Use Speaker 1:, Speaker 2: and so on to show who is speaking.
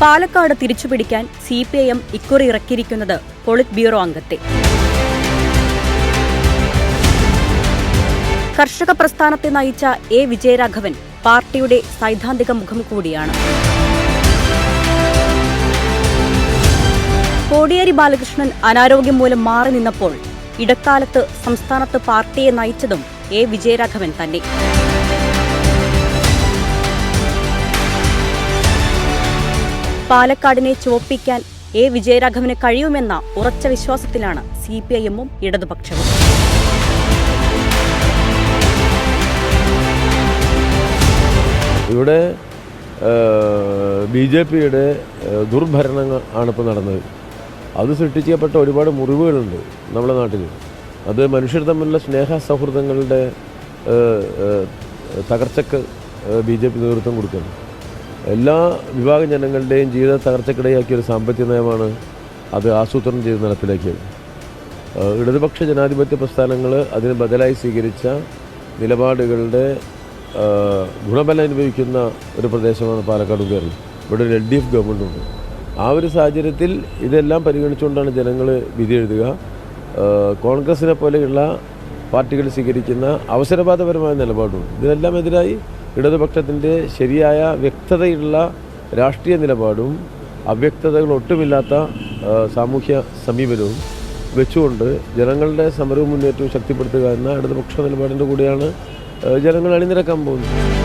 Speaker 1: പാലക്കാട് തിരിച്ചുപിടിക്കാൻ CPIM ഇക്കുറി ഇറക്കിയിരിക്കുന്നത് polit bureau അംഗത്തെ. കർഷക പ്രസ്ഥാനത്തെ നയിച്ച A. വിജയരാഘവൻ പാർട്ടിയുടെ സൈദ്ധാന്തിക മുഖം കൂടിയാണ്. കോടിയേരി ബാലകൃഷ്ണൻ അനാരോഗ്യം മൂലം മാറി നിന്നപ്പോൾ ഇടക്കാലത്ത് സംസ്ഥാനത്ത് പാർട്ടിയെ നയിച്ചതും A. വിജയരാഘവൻ തന്നെ. പാലക്കാടിനെ ചുവപ്പിക്കാൻ A. വിജയരാഘവന് കഴിയുമെന്ന ഉറച്ച വിശ്വാസത്തിലാണ് CPIM-ഉം ഇടതുപക്ഷവും.
Speaker 2: ഇവിടെ BJP-യുടെ ദുർഭരണം ആണിപ്പോൾ നടന്നത്. അത് സൃഷ്ടിക്കപ്പെട്ട ഒരുപാട് മുറിവുകളുണ്ട് നമ്മുടെ നാട്ടിൽ. അത് മനുഷ്യർ തമ്മിലുള്ള സ്നേഹ സൗഹൃദങ്ങളുടെ തകർച്ചയ്ക്ക് BJP നേതൃത്വം കൊടുക്കുന്നു. എല്ലാ വിഭാഗം ജനങ്ങളുടെയും ജീവിത തകർച്ചക്കിടയാക്കിയൊരു സാമ്പത്തിക നയമാണ് അത് ആസൂത്രണം ചെയ്ത് നടപ്പിലാക്കിയത്. ഇടതുപക്ഷ ജനാധിപത്യ പ്രസ്ഥാനങ്ങൾ അതിന് ബദലായി സ്വീകരിച്ച നിലപാടുകളുടെ ഗുണഫലം അനുഭവിക്കുന്ന ഒരു പ്രദേശമാണ് പാലക്കാട് കേരളം. ഇവിടെ ഒരു LDF ഗവൺമെൻറ്റുണ്ട്. ആ ഒരു സാഹചര്യത്തിൽ ഇതെല്ലാം പരിഗണിച്ചുകൊണ്ടാണ് ജനങ്ങൾ വിധി എഴുതുക. കോൺഗ്രസിനെ പോലെയുള്ള പാർട്ടികൾ സ്വീകരിക്കുന്ന അവസരവാദപരമായ നിലപാടുണ്ട്. ഇതിനെല്ലാം എതിരായി ഇടതുപക്ഷത്തിൻ്റെ ശരിയായ വ്യക്തതയുള്ള രാഷ്ട്രീയ നിലപാടും അവ്യക്തതകൾ ഒട്ടുമില്ലാത്ത സാമൂഹ്യ സമീപനവും വെച്ചുകൊണ്ട് ജനങ്ങളുടെ സമരവും മുന്നേറ്റവും ശക്തിപ്പെടുത്തുക എന്ന ഇടതുപക്ഷ നിലപാടിൻ്റെ കൂടെയാണ് ജനങ്ങൾ അണിനിരക്കാൻ പോകുന്നത്.